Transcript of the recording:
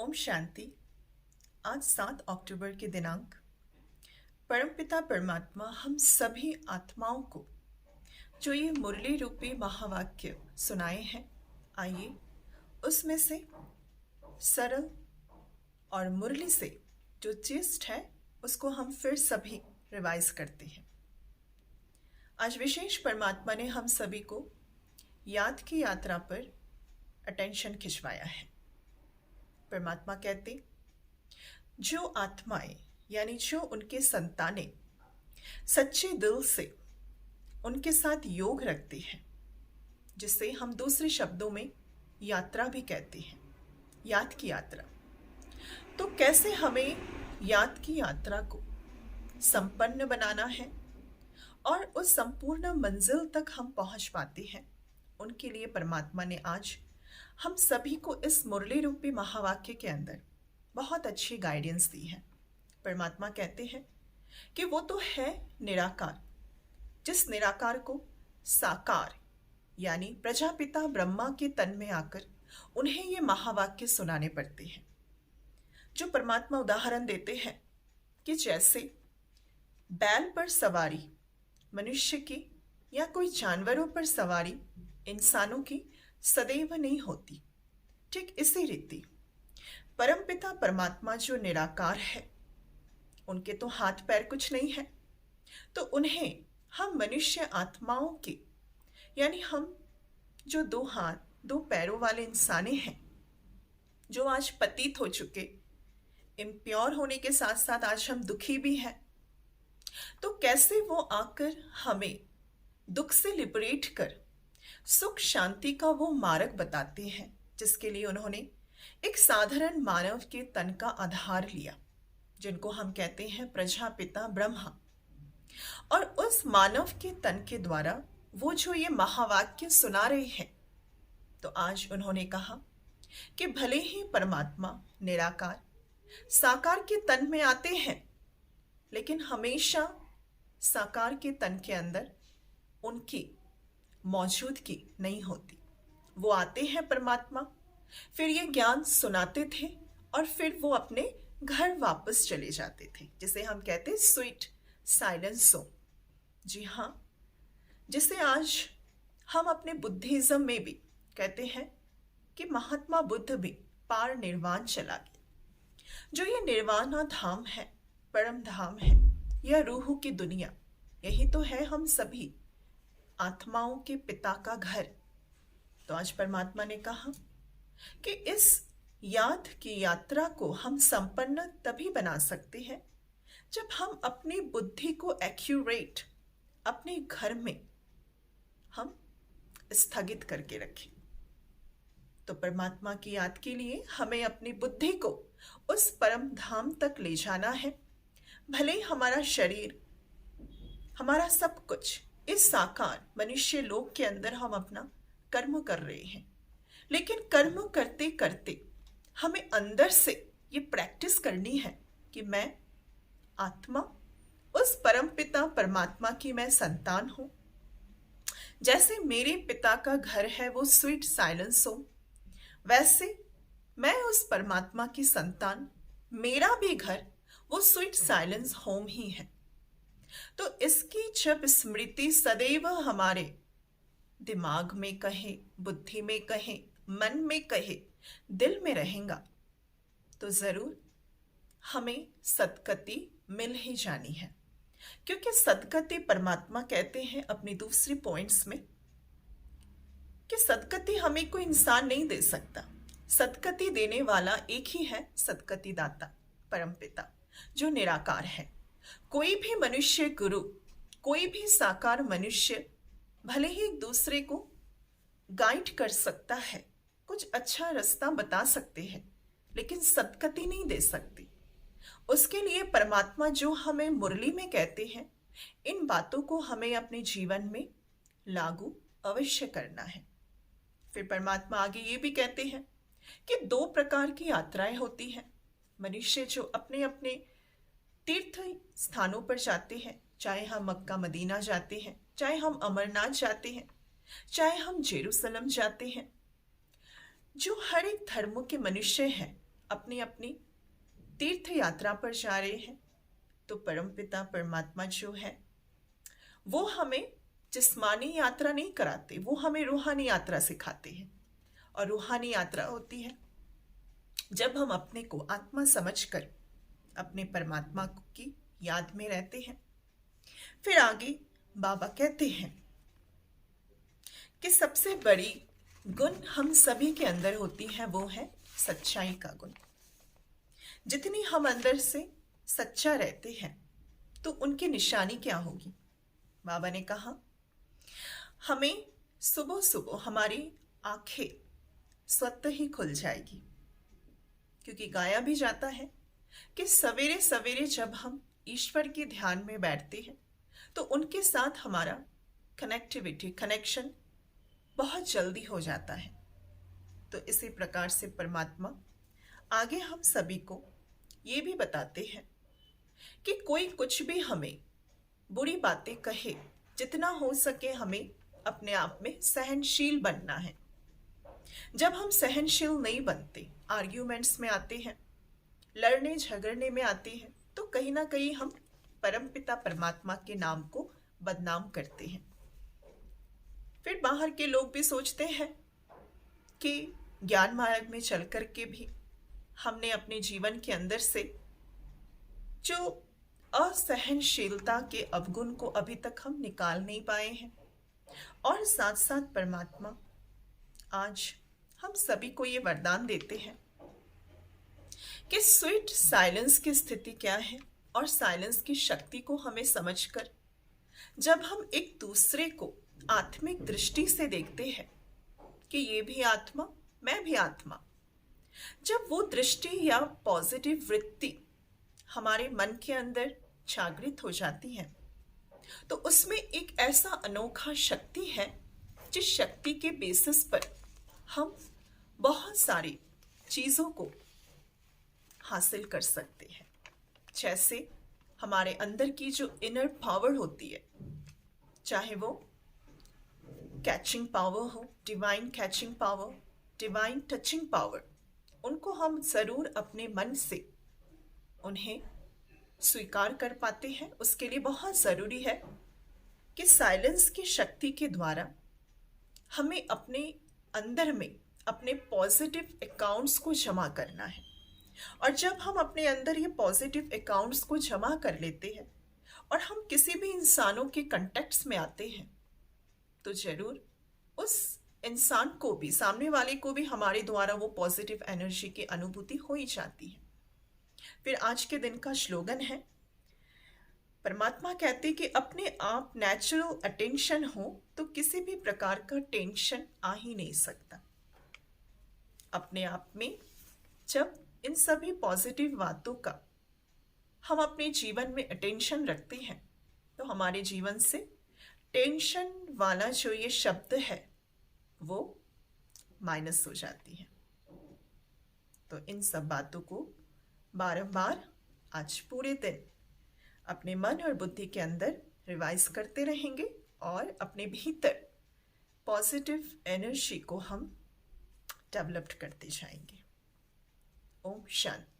ओम शांति। आज 7 अक्टूबर के दिनांक परमपिता परमात्मा हम सभी आत्माओं को जो ये मुरली रूपी महावाक्य सुनाए हैं, आइए उसमें से सरल और मुरली से जो जिस्ट है उसको हम फिर सभी रिवाइज करते हैं। आज विशेष परमात्मा ने हम सभी को याद की यात्रा पर अटेंशन खिंचवाया है। परमात्मा कहते, जो आत्माएं यानी जो उनके संतानें सच्चे दिल से उनके साथ योग रखते हैं, जिसे हम दूसरे शब्दों में यात्रा भी कहते हैं, याद की यात्रा, तो कैसे हमें याद की यात्रा को संपन्न बनाना है और उस संपूर्ण मंजिल तक हम पहुंच पाते हैं, उनके लिए परमात्मा ने आज हम सभी को इस मुरली रूपी महावाक्य के अंदर बहुत अच्छी गाइडेंस दी है। परमात्मा कहते हैं कि वो तो है निराकार, जिस निराकार को साकार यानी प्रजापिता ब्रह्मा के तन में आकर उन्हें ये महावाक्य सुनाने पड़ते हैं। जो परमात्मा उदाहरण देते हैं कि जैसे बैल पर सवारी मनुष्य की या कोई जानवरों पर सवारी इंसानों की सदैव नहीं होती, ठीक इसी रीति परमपिता परमात्मा जो निराकार है, उनके तो हाथ पैर कुछ नहीं है, तो उन्हें हम मनुष्य आत्माओं के यानी हम जो 2 हाथ 2 पैरों वाले इंसाने हैं, जो आज पतित हो चुके, इम्प्योर होने के साथ साथ आज हम दुखी भी हैं, तो कैसे वो आकर हमें दुख से लिबरेट कर सुख शांति का वो मार्ग बताते हैं, जिसके लिए उन्होंने एक साधारण मानव के तन का आधार लिया, जिनको हम कहते हैं प्रजापिता ब्रह्मा। और उस मानव के तन के द्वारा वो जो ये महावाक्य सुना रहे हैं, तो आज उन्होंने कहा कि भले ही परमात्मा निराकार साकार के तन में आते हैं, लेकिन हमेशा साकार के तन के अंदर उनकी मौजूदगी नहीं होती। वो आते हैं परमात्मा, फिर ये ज्ञान सुनाते थे और फिर वो अपने घर वापस चले जाते थे, जिसे हम कहते हैं स्वीट साइलेंस सो। जी हाँ, जिसे आज हम अपने बुद्धिज्म में भी कहते हैं कि महात्मा बुद्ध भी पार निर्वाण चला गया। जो ये निर्वाणा धाम है, परम धाम है, यह रूह की दुनिया, यही तो है हम सभी आत्माओं के पिता का घर। तो आज परमात्मा ने कहा कि इस याद की यात्रा को हम संपन्न तभी बना सकते हैं जब हम अपनी बुद्धि को एक्यूरेट अपने घर में हम स्थगित करके रखें। तो परमात्मा की याद के लिए हमें अपनी बुद्धि को उस परम धाम तक ले जाना है। भले ही हमारा शरीर, हमारा सब कुछ इस साकार मनुष्य लोक के अंदर हम अपना कर्म कर रहे हैं, लेकिन कर्म करते करते हमें अंदर से ये प्रैक्टिस करनी है कि मैं आत्मा उस परम पिता परमात्मा की मैं संतान हूं। जैसे मेरे पिता का घर है वो स्वीट साइलेंस होम, वैसे मैं उस परमात्मा की संतान, मेरा भी घर वो स्वीट साइलेंस होम ही है। तो इसकी जब स्मृति सदैव हमारे दिमाग में कहे, बुद्धि में कहे, मन में कहे, दिल में रहेगा, तो जरूर हमें सदगति मिल ही जानी है। क्योंकि सदगति परमात्मा कहते हैं अपनी दूसरी पॉइंट्स में कि सदगति हमें कोई इंसान नहीं दे सकता, सदगति देने वाला एक ही है, सदगति दाता परमपिता जो निराकार है। कोई भी मनुष्य गुरु, कोई भी साकार मनुष्य भले ही एक दूसरे को गाइड कर सकता है, कुछ अच्छा रास्ता बता सकते हैं, लेकिन सदगति नहीं दे सकती। उसके लिए परमात्मा जो हमें मुरली में कहते हैं, इन बातों को हमें अपने जीवन में लागू अवश्य करना है। फिर परमात्मा आगे ये भी कहते हैं कि 2 प्रकार की यात्राएं होती हैं। मनुष्य जो अपने अपने तीर्थ स्थानों पर जाते हैं, चाहे हम मक्का मदीना जाते हैं, चाहे हम अमरनाथ जाते हैं, चाहे हम जेरूसलम जाते हैं, जो हर एक धर्म के मनुष्य हैं अपनी अपनी तीर्थ यात्रा पर जा रहे हैं, तो परमपिता परमात्मा जो है वो हमें जिस्मानी यात्रा नहीं कराते, वो हमें रूहानी यात्रा सिखाते हैं। और रूहानी यात्रा होती है जब हम अपने को आत्मा समझकर अपने परमात्मा की याद में रहते हैं। फिर आगे बाबा कहते हैं कि सबसे बड़ी गुण हम सभी के अंदर होती है, वो है सच्चाई का गुण। जितनी हम अंदर से सच्चा रहते हैं तो उनकी निशानी क्या होगी? बाबा ने कहा हमें सुबह सुबह हमारी आंखें स्वतः ही खुल जाएगी, क्योंकि गाया भी जाता है कि सवेरे सवेरे जब हम ईश्वर के ध्यान में बैठते हैं तो उनके साथ हमारा कनेक्शन बहुत जल्दी हो जाता है। तो इसी प्रकार से परमात्मा आगे हम सभी को ये भी बताते हैं कि कोई कुछ भी हमें बुरी बातें कहे, जितना हो सके हमें अपने आप में सहनशील बनना है। जब हम सहनशील नहीं बनते, आर्ग्यूमेंट्स में आते हैं, लड़ने झगड़ने में आते हैं, तो कहीं ना कहीं हम परमपिता परमात्मा के नाम को बदनाम करते हैं। फिर बाहर के लोग भी सोचते हैं कि ज्ञान मार्ग में चल कर के भी हमने अपने जीवन के अंदर से जो असहनशीलता के अवगुण को अभी तक हम निकाल नहीं पाए हैं। और साथ साथ परमात्मा आज हम सभी को ये वरदान देते हैं कि स्वीट साइलेंस की स्थिति क्या है और साइलेंस की शक्ति को हमें समझकर जब हम एक दूसरे को आत्मिक दृष्टि से देखते हैं कि ये भी आत्मा, मैं भी आत्मा, जब वो दृष्टि या पॉजिटिव वृत्ति हमारे मन के अंदर जागृत हो जाती है, तो उसमें एक ऐसा अनोखा शक्ति है जिस शक्ति के बेसिस पर हम बहुत सारी चीज़ों को हासिल कर सकते हैं। जैसे हमारे अंदर की जो इनर पावर होती है, चाहे वो कैचिंग पावर हो, divine catching power, divine touching power, उनको हम ज़रूर अपने मन से उन्हें स्वीकार कर पाते हैं। उसके लिए बहुत ज़रूरी है कि साइलेंस की शक्ति के द्वारा हमें अपने अंदर में अपने पॉजिटिव अकाउंट्स को जमा करना है। और जब हम अपने अंदर ये पॉजिटिव अकाउंट्स को जमा कर लेते हैं और हम किसी भी इंसानों के कॉन्टेक्ट्स में आते हैं, तो ज़रूर उस इंसान को भी, सामने वाले को भी हमारे द्वारा वो पॉजिटिव एनर्जी की अनुभूति हो ही जाती है। फिर आज के दिन का स्लोगन है, परमात्मा कहते कि अपने आप नेचुरल अटेंशन हो तो किसी भी प्रकार का टेंशन आ ही नहीं सकता। अपने आप में जब इन सभी पॉजिटिव बातों का हम अपने जीवन में अटेंशन रखते हैं, तो हमारे जीवन से टेंशन वाला जो ये शब्द है वो माइनस हो जाती है। तो इन सब बातों को बारंबार आज पूरे दिन अपने मन और बुद्धि के अंदर रिवाइज करते रहेंगे और अपने भीतर पॉजिटिव एनर्जी को हम डेवलप्ड करते जाएंगे। ओम शांति।